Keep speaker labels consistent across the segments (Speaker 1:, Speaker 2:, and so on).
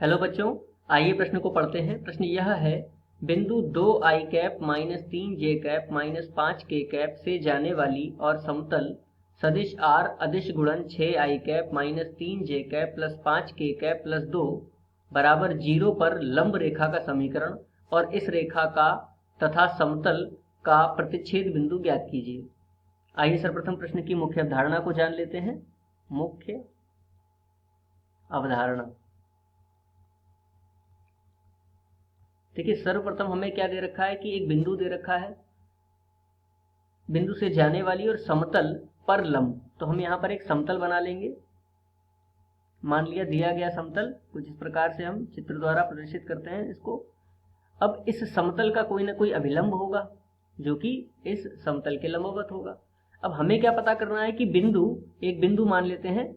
Speaker 1: Hello बच्चों, आइए प्रश्न को पढ़ते हैं। प्रश्न यह है, बिंदु 2i cap minus 3j cap minus 5k cap से जाने वाली और समतल सदिश r अदिश गुणन 6i cap minus 3j cap plus 5k cap plus 2 बराबर 0 पर लंब रेखा का समीकरण और इस रेखा का तथा समतल का प्रतिच्छेद बिंदु ज्ञात कीजिए। आइए सर्वप्रथम प्रश्न की मुख्य अवधारणा को जान लेते हैं। मुख्य अवधारणा, देखिए सर्वप्रथम हमें क्या दे रखा है कि एक बिंदु दे रखा है, बिंदु से जाने वाली और समतल पर लंब। तो हम यहाँ पर एक समतल बना लेंगे। मान लिया दिया गया समतल कुछ इस प्रकार से हम चित्र द्वारा प्रदर्शित करते हैं इसको। अब इस समतल का कोई ना कोई अभिलंब होगा जो कि इस समतल के लंबवत होगा। अब हमें क्या पता करना है कि एक बिंदु मान लेते हैं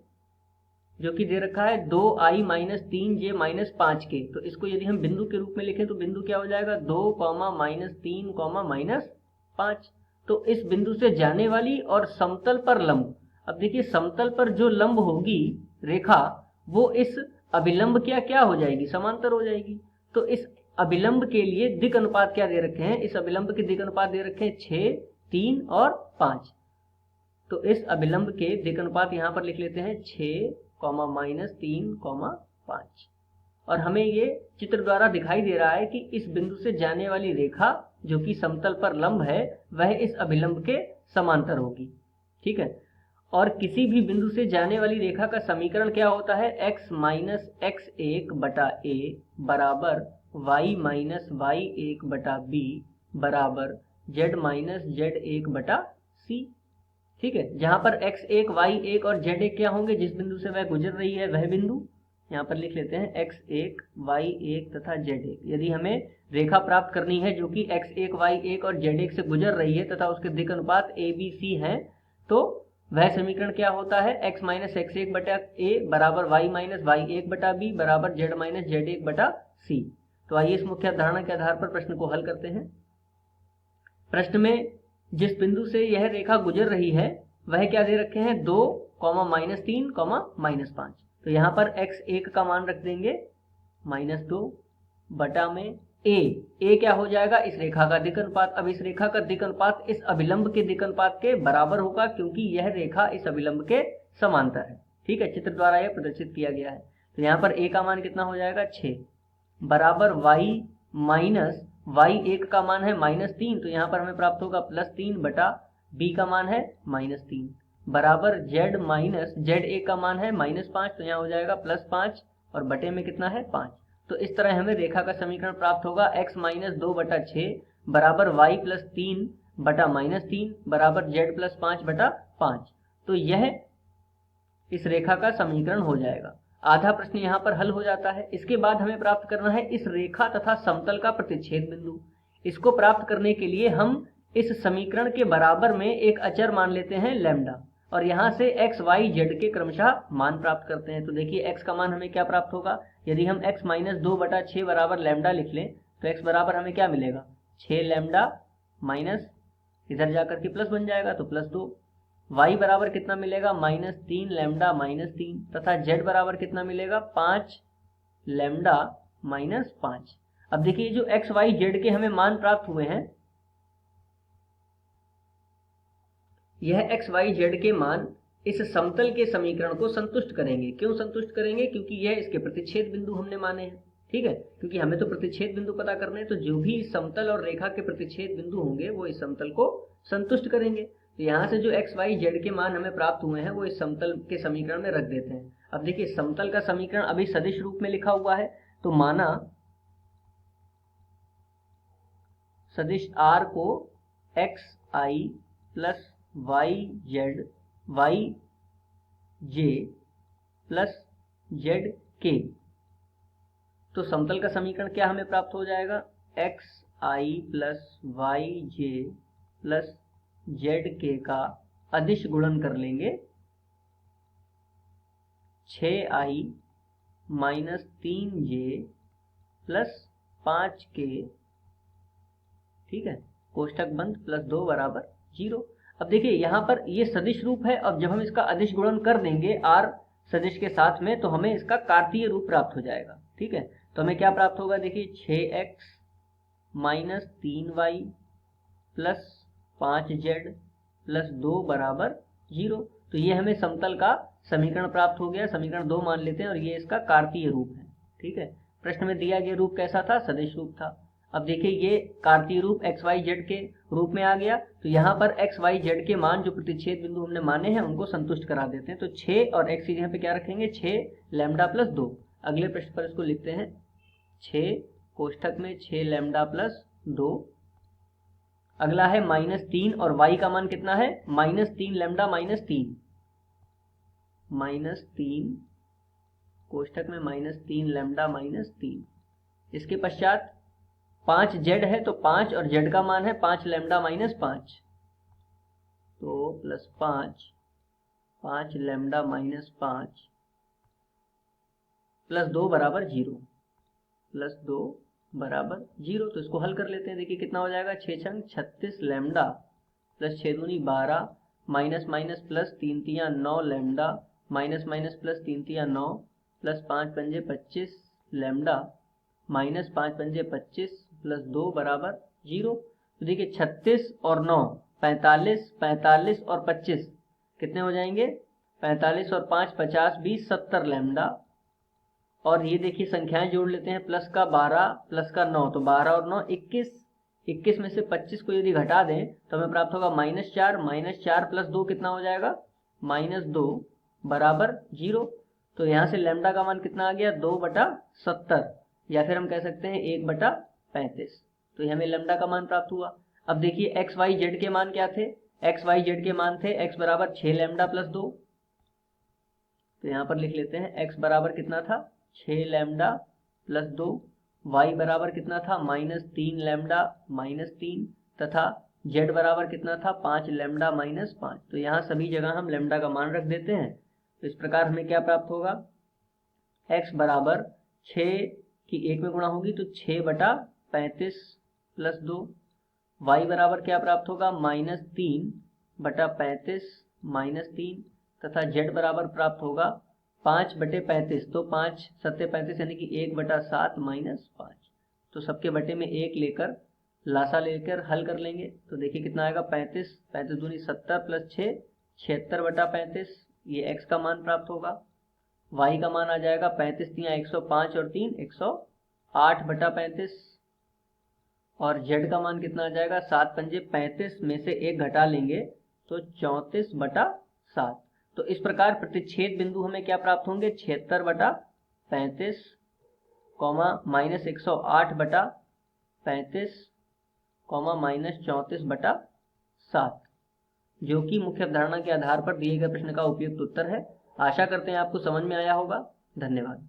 Speaker 1: जो कि दे रखा है 2i minus 3j minus 5k। तो इसको यदि हम बिंदु के रूप में लिखें तो बिंदु क्या हो जाएगा, 2 माइनस 3 माइनस 5। तो इस बिंदु से जाने वाली और समतल पर लंब। अब देखिए समतल पर जो लंब होगी रेखा, वो इस अभिलंब क्या हो जाएगी, समांतर हो जाएगी। तो इस अभिलंब के लिए दिक् अनुपात क्या दे रखे हैं, इस अभिलंब के दिक् अनुपात दे रखे हैं 6, 3 और 5। तो इस अभिलंब के दिक् अनुपात यहाँ पर लिख लेते हैं 6, माइनस 3, 5। और हमें ये चित्र द्वारा दिखाई दे रहा है कि इस बिंदु से जाने वाली रेखा जो कि समतल पर लंब है वह इस अभिलंब के समांतर होगी। ठीक है। और किसी भी बिंदु से जाने वाली रेखा का समीकरण क्या होता है, x माइनस x1 बटा a बराबर y माइनस y1 बटा b बराबर z माइनस z1 बटा c। ठीक है, जहां पर x1, y1 और z1 क्या होंगे, जिस बिंदु से वह गुजर रही है वह बिंदु। यहाँ पर लिख लेते हैं x1, y1 तथा z1। यदि हमें रेखा प्राप्त करनी है जो कि x1, y1 और z1 से गुजर रही है तथा उसके दिक् अनुपात a b c हैं, तो वह समीकरण क्या होता है, x माइनस x1 बटा a बराबर y माइनस y1 बटा b बराबर z माइनस z1 बटा c। तो आइए इस मुख्य अवधारणा के आधार पर प्रश्न को हल करते हैं। प्रश्न में जिस बिंदु से यह रेखा गुजर रही है वह क्या दे रखे हैं, 2, माइनस 3, माइनस 5। तो यहाँ पर x1 का मान रख देंगे -2 बटा में a क्या हो जाएगा, इस रेखा का दिक् अनुपात। अब इस रेखा का दिक् अनुपात इस अभिलंब के दिक् अनुपात के बराबर होगा क्योंकि यह रेखा इस अभिलंब के समांतर है। ठीक है, चित्र द्वारा यह प्रदर्शित किया गया है। तो यहाँ पर a का मान कितना हो जाएगा, 6 बराबर y माइनस y1 का मान है -3। तो यहाँ पर हमें प्राप्त होगा +3 बटा b का मान है -3 बराबर z माइनस z1 का मान है -5। तो यहाँ हो जाएगा +5 और बटे में कितना है, 5। तो इस तरह हमें रेखा का समीकरण प्राप्त होगा x माइनस 2 बटा 6 बराबर y प्लस 3 बटा -3 बराबर z प्लस 5 बटा 5। तो यह इस रेखा का समीकरण हो जाएगा। आधा प्रश्न यहाँ पर हल हो जाता है। इसके बाद हमें प्राप्त करना है इस रेखा तथा समतल का प्रतिच्छेद बिंदु। इसको प्राप्त करने के लिए हम इस समीकरण के बराबर में एक अचर मान लेते हैं लैम्डा और यहाँ से x, y, z के क्रमशः मान प्राप्त करते हैं। तो देखिए x का मान हमें क्या प्राप्त होगा, यदि हम x माइनस 2 बटा 6 बराबर लैम्डा लिख लें तो x बराबर हमें क्या मिलेगा, 6 लैम्डा माइनस इधर जाकर के प्लस बन जाएगा तो +2। y बराबर कितना मिलेगा, -3 लैम्डा -3 तथा z बराबर कितना मिलेगा, 5 लैम्डा -5। अब देखिए जो x, y, z के हमें मान प्राप्त हुए हैं, यह x, y, z के मान इस समतल के समीकरण को संतुष्ट करेंगे। क्यों संतुष्ट करेंगे, क्योंकि यह इसके प्रतिच्छेद बिंदु हमने माने हैं। ठीक है, क्योंकि हमें तो प्रतिच्छेद बिंदु पता करने हैं, तो जो भी इस समतल और रेखा के प्रतिच्छेद बिंदु होंगे वो इस समतल को संतुष्ट करेंगे। तो यहाँ से जो x, y, z के मान हमें प्राप्त हुए हैं वो इस समतल के समीकरण में रख देते हैं। अब देखिए समतल का समीकरण अभी सदिश रूप में लिखा हुआ है, तो माना सदिश r को xi plus yz yj plus zk। तो समतल का समीकरण क्या हमें प्राप्त हो जाएगा, xi plus yj plus zk का अदिश गुणन कर लेंगे 6i minus 3j plus 5k। ठीक है, कोष्टक बंद, +2 बराबर 0। अब देखिए यहाँ पर ये सदिश रूप है। अब जब हम इसका अदिश गुणन कर देंगे r सदिश के साथ में, तो हमें इसका कार्तीय रूप प्राप्त हो जाएगा। ठीक है, तो हमें क्या प्राप्त होगा, देखिए 6x minus 3y plus 5z plus 2 बराबर 0। तो ये हमें समतल का समीकरण प्राप्त हो गया, समीकरण 2 मान लेते हैं, और ये इसका कार्तीय रूप है। ठीक है, प्रश्न में दिया गया रूप कैसा था, सदिश रूप था। अब देखिए ये कार्तीय रूप एक्स वाई जेड के रूप में आ गया, तो यहाँ पर एक्स वाई जेड के मान जो प्रतिच्छेद बिंदु हमने माने हैं उनको संतुष्ट करा देते हैं। तो 6 और x यहाँ पे क्या रखेंगे, 6 लैम्डा प्लस 2। अगले प्रश्न पर इसको लिखते हैं, 6 कोष्ठक में 6 लैम्डा प्लस 2। अगला है -3 और y का मान कितना है, -3 लैम्डा -3, -3 कोष्ठक में -3 लैम्डा -3। इसके पश्चात 5z है, तो 5 और z का मान है 5 लैम्डा -5, तो प्लस 5 लैम्डा -5 प्लस 2 बराबर 0, प्लस 2 बराबर 0। तो इसको हल कर लेते हैं, देखिए कितना हो जाएगा, 6 छंग 36 लैम्डा प्लस 6 दूनी 12 माइनस माइनस प्लस 3 तियां 9 लैम्डा माइनस माइनस प्लस 3 तियां 9 प्लस 5 पंजे 25 लैम्डा माइनस 5 पंजे 25 प्लस 2 बराबर 0। तो देखिए 36 और 9 45, 45 और 25 कितने हो जाएंगे, 45 और 5 50 20 70 लैम्डा। और ये देखिए संख्याएं जोड़ लेते हैं, प्लस का 12 प्लस का 9, तो 12 और 9 21, 21 में से 25 को यदि घटा दें तो हमें प्राप्त होगा -4 प्लस 2 कितना हो जाएगा, -2 बराबर 0। तो यहाँ से लैम्डा का मान कितना आ गया, 2/70, या फिर हम कह सकते हैं 1/35। तो ये हमें लैम्डा का मान प्राप्त हुआ। अब देखिए एक्स वाई जेड के मान क्या थे, एक्स वाई जेड के मान थे x बराबर 6 लैम्डा प्लस 2। तो यहाँ पर लिख लेते हैं x बराबर कितना था, 6 लैम्डा प्लस 2, y बराबर कितना था, -3 लैम्डा -3, तथा z बराबर कितना था, 5 लैम्डा -5। तो यहाँ सभी जगह हम लैम्डा का मान रख देते हैं। तो इस प्रकार हमें क्या प्राप्त होगा, x बराबर 6 की 1 में गुणा होगी तो 6/35 प्लस 2, y बराबर क्या प्राप्त होगा, -3/35 -3, तथा z बराबर प्राप्त होगा 5/35, तो 5 7 35 यानी कि 1/7 -5। तो सबके बटे में 1 लेकर लासा लेकर हल कर लेंगे, तो देखिए कितना आएगा, 35 35 दूनी 70 प्लस 6 76/35, ये x का मान प्राप्त होगा। y का मान आ जाएगा 35 तियां 105 और 3 108/35, और z का मान कितना आ जाएगा, 7 पंजे 35 में से 1 घटा लेंगे तो 34/7। तो इस प्रकार प्रतिच्छेद बिंदु हमें क्या प्राप्त होंगे, 76/35 -108/35 -34/7, जो कि मुख्य अवधारणा के आधार पर दिए गए प्रश्न का उपयुक्त उत्तर है। आशा करते हैं आपको समझ में आया होगा। धन्यवाद।